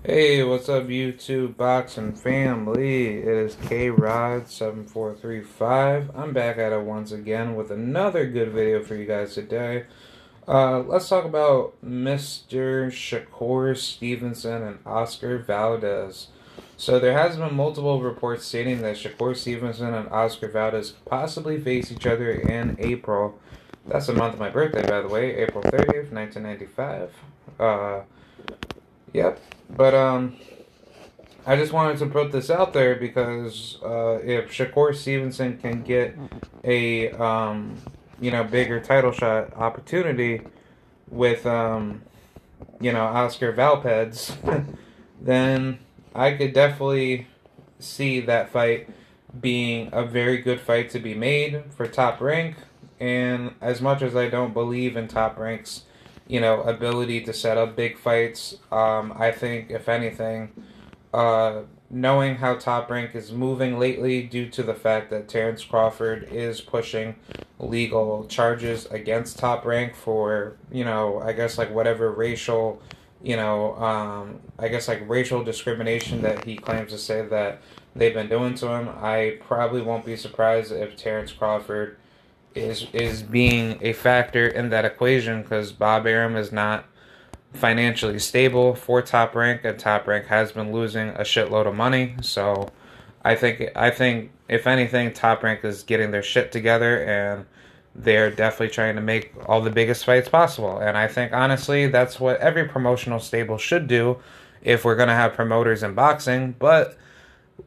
Hey, what's up, YouTube boxing family? It is KRod7435. I'm back at it once again with another good video for you guys today. Let's talk about Mr. Shakur Stevenson and Oscar Valdez. So there has been multiple reports stating that Shakur Stevenson and Oscar Valdez could possibly face each other in April. That's the month of my birthday, by the way, April 30th, 1995. Yep. But I just wanted to put this out there because if Shakur Stevenson can get a bigger title shot opportunity with Oscar Valdez, then I could definitely see that fight being a very good fight to be made for Top Rank. And as much as I don't believe in Top Rank's ability to set up big fights. I think, if anything, knowing how Top Rank is moving lately due to the fact that Terrence Crawford is pushing legal charges against Top Rank for, I guess like whatever racial, I guess like racial discrimination that he claims to say that they've been doing to him, I probably won't be surprised if Terrence Crawford is being a factor in that equation because Bob Arum is not financially stable for Top Rank, and Top Rank has been losing a shitload of money. So I think if anything, Top Rank is getting their shit together, and they're definitely trying to make all the biggest fights possible. And I think honestly that's what every promotional stable should do if we're gonna have promoters in boxing. But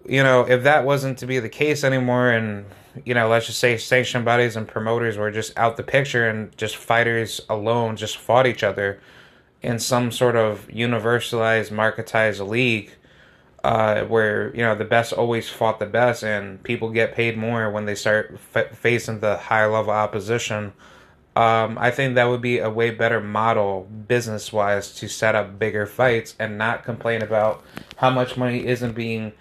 if that wasn't to be the case anymore, and let's just say sanction bodies and promoters were just out the picture and just fighters alone just fought each other in some sort of universalized, marketized league, where the best always fought the best, and people get paid more when they start facing the high level opposition. I think that would be a way better model business wise to set up bigger fights and not complain about how much money isn't being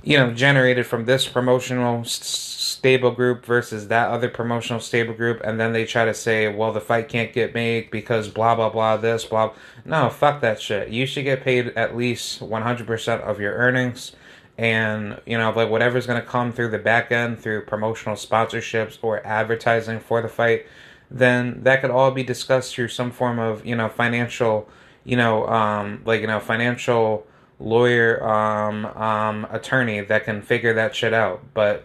generated from this promotional stable group versus that other promotional stable group, and then they try to say, well, the fight can't get made because blah, blah, blah, this, blah. No, fuck that shit. You should get paid at least 100% of your earnings, and, like whatever's going to come through the back end through promotional sponsorships or advertising for the fight, then that could all be discussed through some form of, financial, financial lawyer attorney that can figure that shit out. But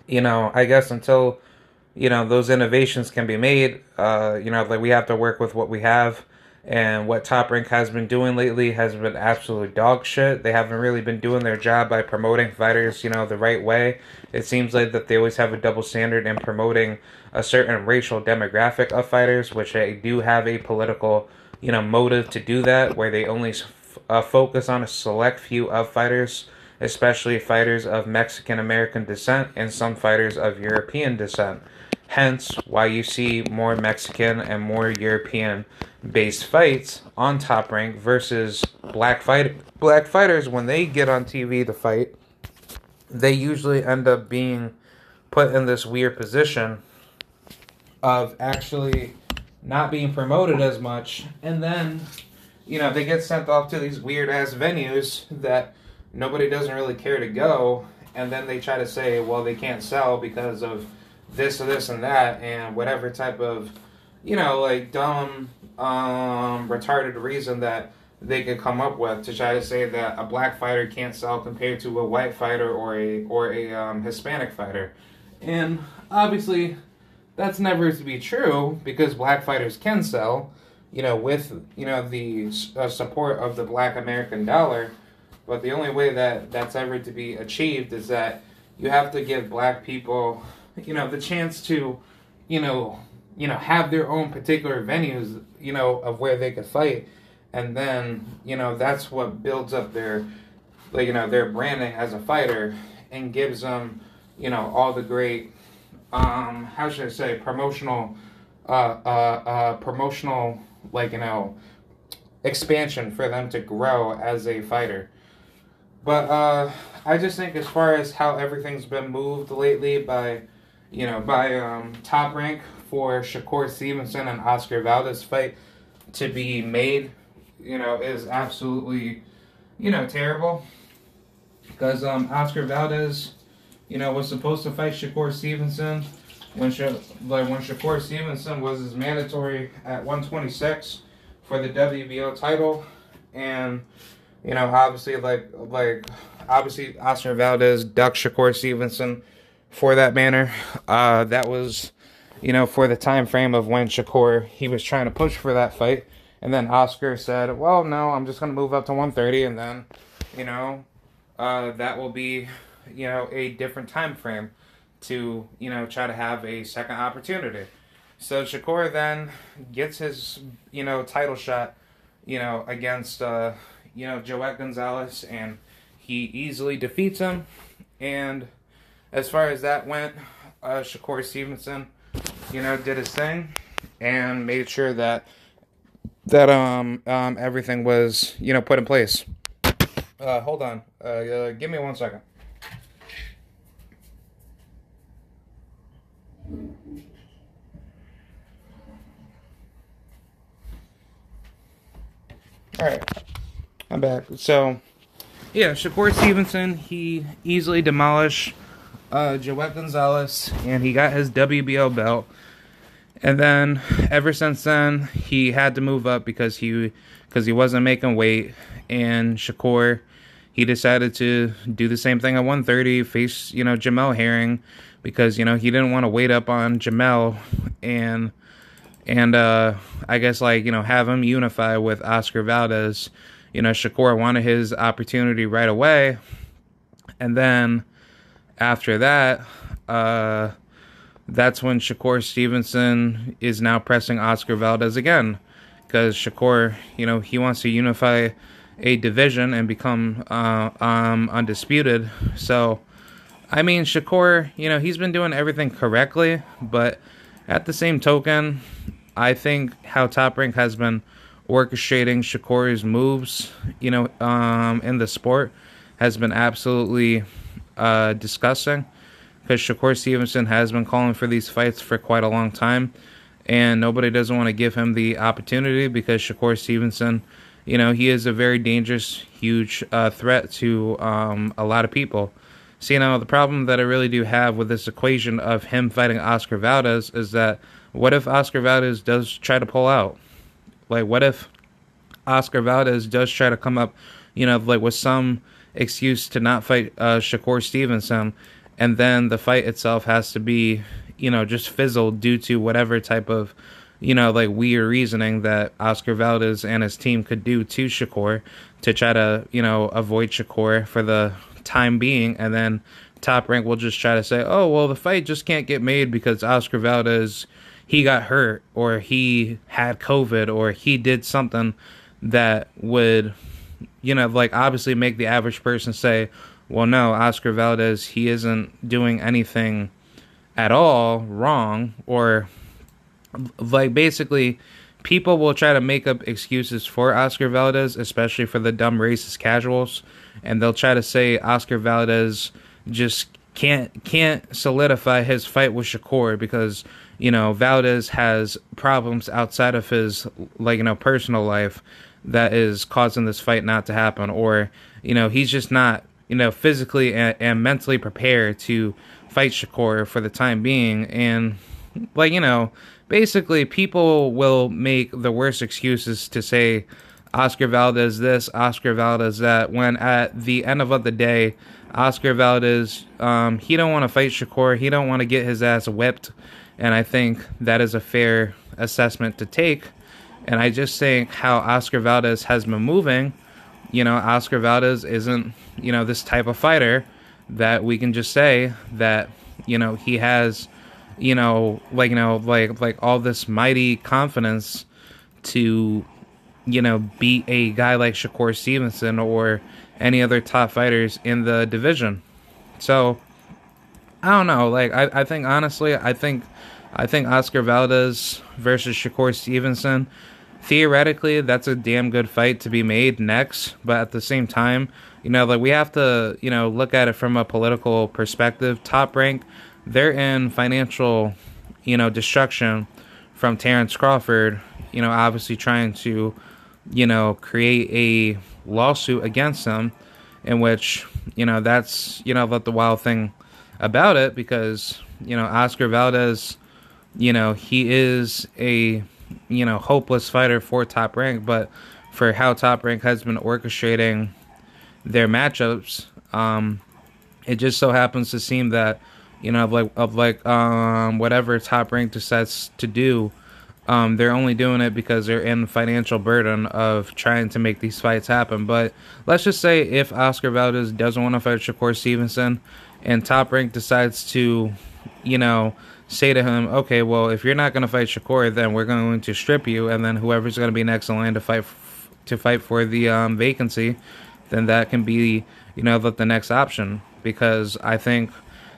I guess until those innovations can be made, like we have to work with what we have. And what Top Rank has been doing lately has been absolute dog shit. They haven't really been doing their job by promoting fighters the right way. It seems like that they always have a double standard in promoting a certain racial demographic of fighters, which they do have a political motive to do that, where they only focus on a select few of fighters, especially fighters of Mexican American descent and some fighters of European descent. Hence, why you see more Mexican and more European-based fights on Top Rank versus black fighters. When they get on TV to fight, they usually end up being put in this weird position of actually not being promoted as much, and then they get sent off to these weird-ass venues that nobody doesn't really care to go, and then they try to say, well, they can't sell because of this or this and that, and whatever type of, like, dumb, retarded reason that they could come up with to try to say that a black fighter can't sell compared to a white fighter or a Hispanic fighter. And obviously, that's never to be true, because black fighters can sell, with, the support of the black American dollar. But the only way that that's ever to be achieved is that you have to give black people, the chance to, have their own particular venues, of where they could fight. And then, that's what builds up their, their branding as a fighter and gives them, all the great, how should I say, promotional, expansion for them to grow as a fighter. But I just think as far as how everything's been moved lately by Top Rank for Shakur Stevenson and Oscar Valdez fight to be made, is absolutely terrible. Because Oscar Valdez, was supposed to fight Shakur Stevenson when Shakur Stevenson was his mandatory at 126 for the WBO title, and obviously obviously Oscar Valdez ducked Shakur Stevenson for that manner. That was for the time frame of when Shakur he was trying to push for that fight, and then Oscar said, "Well, no, I'm just gonna move up to 130, and then that will be a different time frame to try to have a second opportunity." So Shakur then gets his title shot against Joet Gonzalez, and he easily defeats him. And as far as that went, Shakur Stevenson did his thing and made sure that everything was put in place. Hold on. Give me 1 second. Alright. I'm back. So, yeah, Shakur Stevenson, he easily demolished Joet Gonzalez, and he got his WBO belt. And then, ever since then, he had to move up because he wasn't making weight. And Shakur, he decided to do the same thing at 130, face, Jamel Herring, because, he didn't want to wait up on Jamel and I guess, have him unify with Oscar Valdez. Shakur wanted his opportunity right away. And then, after that, that's when Shakur Stevenson is now pressing Oscar Valdez again. Because Shakur, he wants to unify a division and become undisputed. So, I mean, Shakur, he's been doing everything correctly, but at the same token, I think how Top Rank has been orchestrating Shakur's moves, in the sport has been absolutely disgusting. Because Shakur Stevenson has been calling for these fights for quite a long time, and nobody doesn't want to give him the opportunity because Shakur Stevenson, he is a very dangerous, huge threat to a lot of people. So, the problem that I really do have with this equation of him fighting Oscar Valdez is that what if Oscar Valdez does try to pull out? What if Oscar Valdez does try to come up, with some excuse to not fight Shakur Stevenson, and then the fight itself has to be, just fizzled due to whatever type of, weird reasoning that Oscar Valdez and his team could do to Shakur to try to, avoid Shakur for the time being, and then Top Rank will just try to say, oh, well, the fight just can't get made because Oscar Valdez, he got hurt, or he had COVID, or he did something that would, obviously make the average person say, well, no, Oscar Valdez, he isn't doing anything at all wrong, or, basically, people will try to make up excuses for Oscar Valdez, especially for the dumb racist casuals, and they'll try to say Oscar Valdez just can't solidify his fight with Shakur because, Valdez has problems outside of his, personal life that is causing this fight not to happen, or, he's just not, physically and mentally prepared to fight Shakur for the time being, and, basically, people will make the worst excuses to say Oscar Valdez this, Oscar Valdez that, when at the end of the day, Oscar Valdez, he don't want to fight Shakur, he don't want to get his ass whipped, and I think that is a fair assessment to take. And I just think how Oscar Valdez has been moving, Oscar Valdez isn't, this type of fighter that we can just say that, he has, all this mighty confidence to, beat a guy like Shakur Stevenson or any other top fighters in the division. So, I don't know. I think, honestly, I think Oscar Valdez versus Shakur Stevenson, theoretically, that's a damn good fight to be made next. But at the same time, we have to, look at it from a political perspective. Top Rank, they're in financial, destruction from Terrence Crawford, obviously trying to, create a lawsuit against him, in which, that's, the wild thing about it, because, Oscar Valdez, he is a, hopeless fighter for Top Rank, but for how Top Rank has been orchestrating their matchups, it just so happens to seem that, whatever Top Rank decides to do, they're only doing it because they're in financial burden of trying to make these fights happen. But let's just say if Oscar Valdez doesn't want to fight Shakur Stevenson, and Top Rank decides to, say to him, okay, well, if you're not going to fight Shakur, then we're going to strip you, and then whoever's going to be next in line to fight for the vacancy, then that can be, the next option. Because I think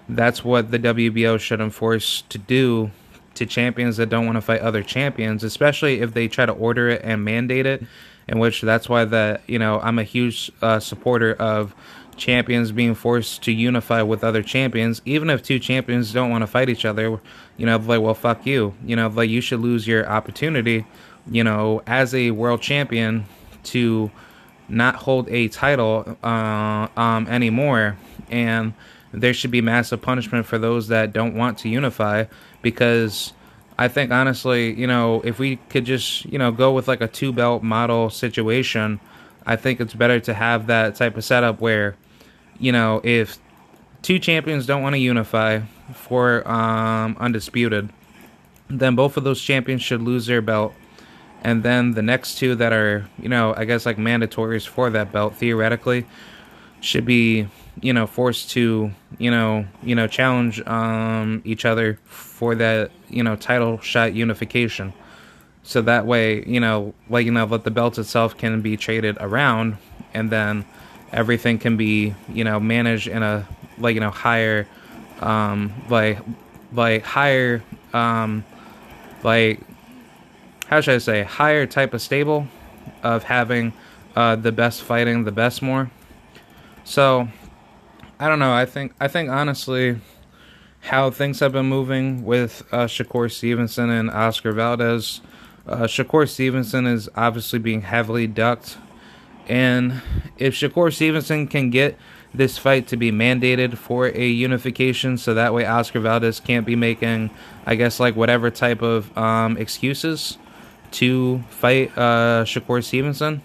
that's what the WBO should enforce to do to champions that don't want to fight other champions, especially if they try to order it and mandate it, in which that's why I'm a huge supporter of champions being forced to unify with other champions, even if two champions don't want to fight each other, well, fuck you, you should lose your opportunity, as a world champion to not hold a title anymore, and there should be massive punishment for those that don't want to unify, because I think honestly, if we could just, go with like a 2-belt model situation, I think it's better to have that type of setup where, if two champions don't want to unify for undisputed, then both of those champions should lose their belt. And then the next two that are, I guess like mandatories for that belt, theoretically, should be, forced to, challenge each other for that, title shot unification. So that way, let the belt itself can be traded around, and then everything can be, managed in a, higher, higher, how should I say, higher type of stable of having the best fighting the best more. So I don't know. I think honestly, how things have been moving with Shakur Stevenson and Oscar Valdez, Shakur Stevenson is obviously being heavily ducked, and if Shakur Stevenson can get this fight to be mandated for a unification, so that way Oscar Valdez can't be making, I guess, like whatever type of excuses to fight Shakur Stevenson,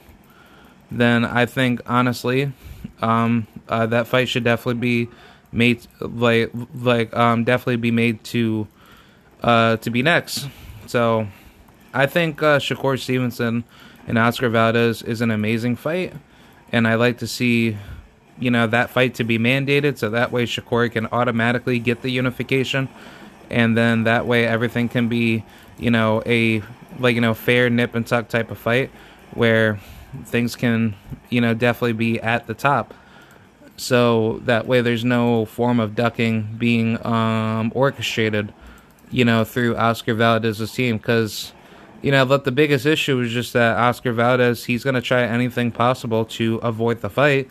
then I think honestly that fight should definitely be made definitely be made to be next. So I think Shakur Stevenson and Oscar Valdez is an amazing fight, and I like to see that fight to be mandated, so that way Shakur can automatically get the unification, and then that way everything can be a fair nip and tuck type of fight where things can definitely be at the top, so that way there's no form of ducking being orchestrated through Oscar Valdez's team, because the biggest issue is just that Oscar Valdez, he's going to try anything possible to avoid the fight,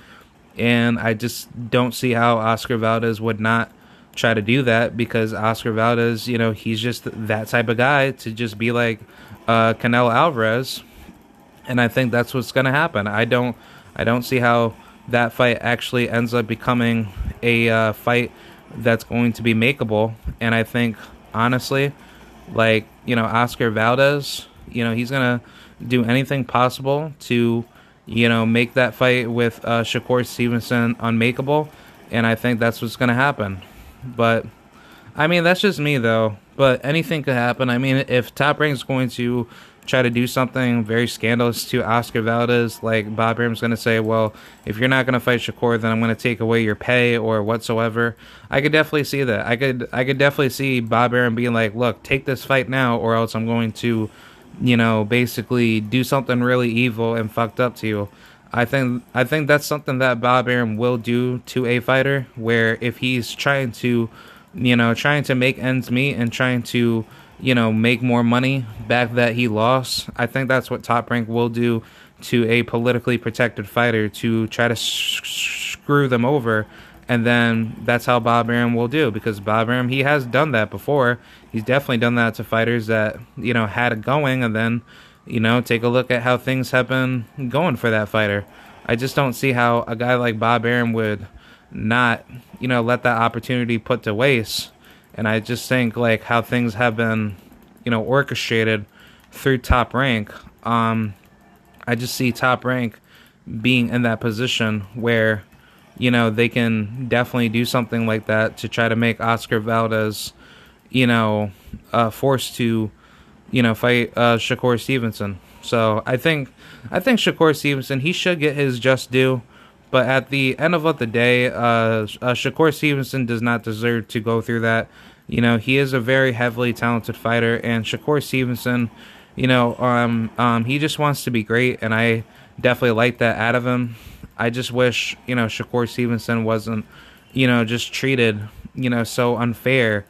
and I just don't see how Oscar Valdez would not try to do that, because Oscar Valdez, he's just that type of guy to just be like Canelo Alvarez, and I think that's what's going to happen. I don't see how that fight actually ends up becoming a fight that's going to be makeable, and I think honestly, Oscar Valdez, he's going to do anything possible to make that fight with Shakur Stevenson unmakeable, and I think that's what's going to happen. But I mean, that's just me though, but anything could happen. I mean, if Top Rank is going to try to do something very scandalous to Oscar Valdez, like Bob Arum's going to say, well, if you're not going to fight Shakur, then I'm going to take away your pay or whatsoever, I could definitely see that. I could definitely see Bob Arum being like, look, take this fight now, or else I'm going to basically do something really evil and fucked up to you. I think that's something that Bob Arum will do to a fighter, where if he's trying to make ends meet and trying to make more money back that he lost, I think that's what Top Rank will do to a politically protected fighter, to try to screw them over. And then that's how Bob Arum will do, because Bob Arum, he has done that before. He's definitely done that to fighters that had it going, and then take a look at how things have been going for that fighter. I just don't see how a guy like Bob Arum would not, let that opportunity put to waste. And I just think like how things have been, orchestrated through Top Rank. I just see Top Rank being in that position where, they can definitely do something like that to try to make Oscar Valdez, forced to, fight Shakur Stevenson. So I think Shakur Stevenson, he should get his just due. But at the end of the day, Shakur Stevenson does not deserve to go through that. He is a very heavily talented fighter, and Shakur Stevenson, he just wants to be great, and I definitely like that out of him. I just wish, Shakur Stevenson wasn't, just treated, so unfair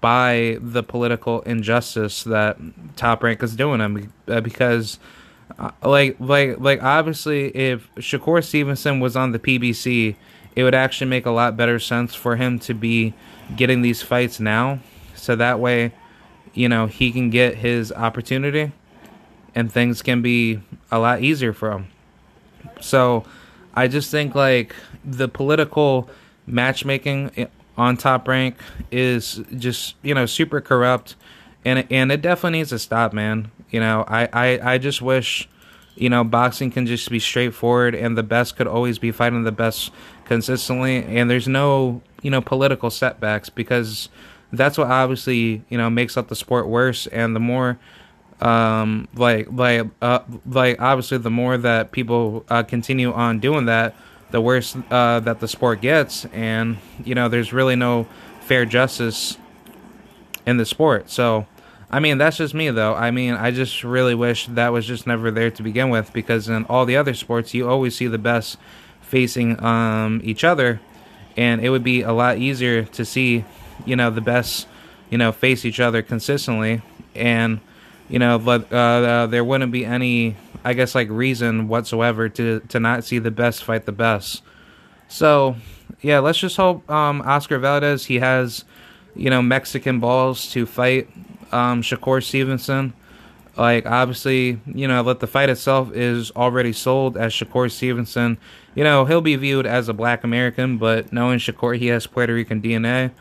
by the political injustice that Top Rank is doing him, because like obviously if Shakur Stevenson was on the PBC, it would actually make a lot better sense for him to be getting these fights now, so that way he can get his opportunity and things can be a lot easier for him. So I just think like the political matchmaking on Top Rank is just super corrupt, and it definitely needs to stop, man. I just wish boxing can just be straightforward, and the best could always be fighting the best consistently, and there's no political setbacks, because that's what obviously makes up the sport worse. And the more like obviously the more that people continue on doing that, the worse that the sport gets, and there's really no fair justice in the sport. So I mean, that's just me though. I mean, I just really wish that was just never there to begin with, because in all the other sports you always see the best facing each other, and it would be a lot easier to see the best face each other consistently, and but there wouldn't be any, I guess, like reason whatsoever to not see the best fight the best. So yeah, let's just hope Oscar Valdez, he has Mexican balls to fight Shakur Stevenson. Like obviously that the fight itself is already sold as Shakur Stevenson. He'll be viewed as a black American, but knowing Shakur, he has Puerto Rican DNA.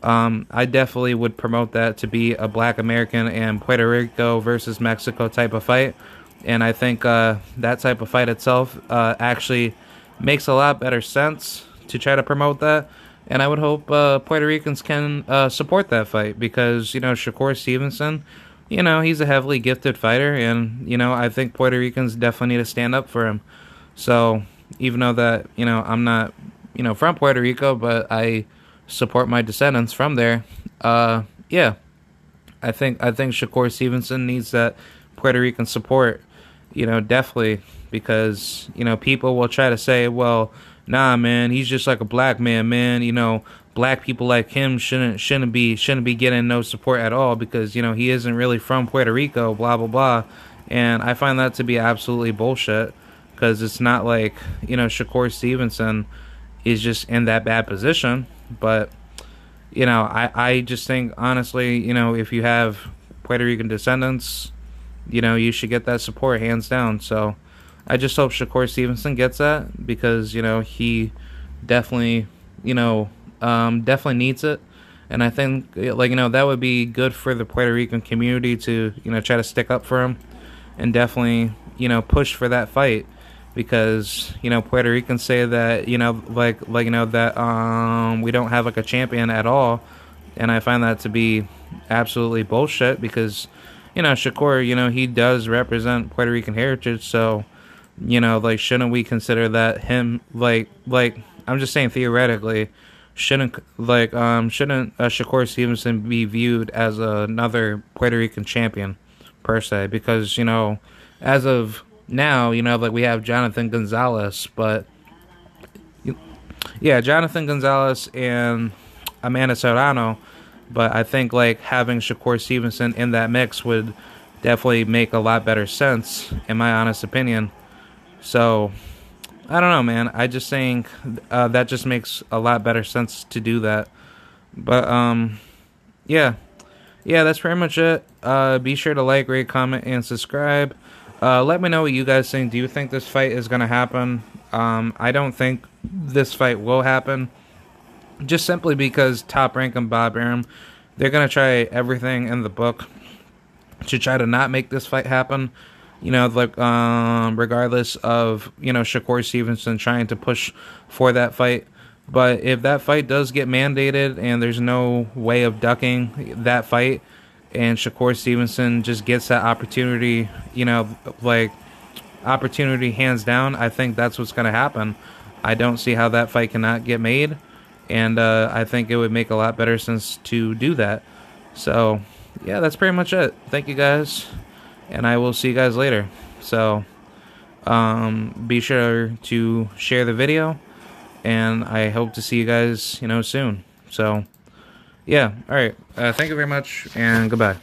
I definitely would promote that to be a black American and Puerto Rico versus Mexico type of fight. And I think that type of fight itself actually makes a lot better sense to try to promote that. And I would hope Puerto Ricans can support that fight, because Shakur Stevenson, he's a heavily gifted fighter, and I think Puerto Ricans definitely need to stand up for him. So even though that I'm not from Puerto Rico, but I support my descendants from there. Yeah, I think Shakur Stevenson needs that Puerto Rican support. Definitely, because people will try to say, well, nah, man, he's just like a black man, man. Black people like him shouldn't be getting no support at all, because he isn't really from Puerto Rico, blah blah blah. And I find that to be absolutely bullshit, because it's not like Shakur Stevenson is just in that bad position. But I just think honestly, if you have Puerto Rican descendants, you should get that support hands down. So I just hope Shakur Stevenson gets that, because he definitely definitely needs it. And I think that would be good for the Puerto Rican community to try to stick up for him, and definitely push for that fight, because Puerto Ricans say that that we don't have like a champion at all, and I find that to be absolutely bullshit, because Shakur, he does represent Puerto Rican heritage. So shouldn't we consider that him, like I'm just saying theoretically, shouldn't Shakur Stevenson be viewed as another Puerto Rican champion per se? Because as of now, we have Jonathan Gonzalez, but yeah, Jonathan Gonzalez and Amanda Serrano, but I think having Shakur Stevenson in that mix would definitely make a lot better sense, in my honest opinion. So I don't know, man. I just think that just makes a lot better sense to do that. But yeah, that's pretty much it. Be sure to like, rate, comment, and subscribe. Let me know what you guys think. Do you think this fight is going to happen? I don't think this fight will happen. Just simply because Top Rank and Bob Arum, they're going to try everything in the book to try to not make this fight happen. You know, like, regardless of, you know, Shakur Stevenson trying to push for that fight. But if that fight does get mandated and there's no way of ducking that fight, and Shakur Stevenson just gets that opportunity, you know, like, opportunity hands down, I think that's what's going to happen. I don't see how that fight cannot get made, and I think it would make a lot better sense to do that. So, yeah, that's pretty much it. Thank you guys, and I will see you guys later. So, be sure to share the video, and I hope to see you guys, you know, soon. So, yeah, alright, thank you very much, and goodbye.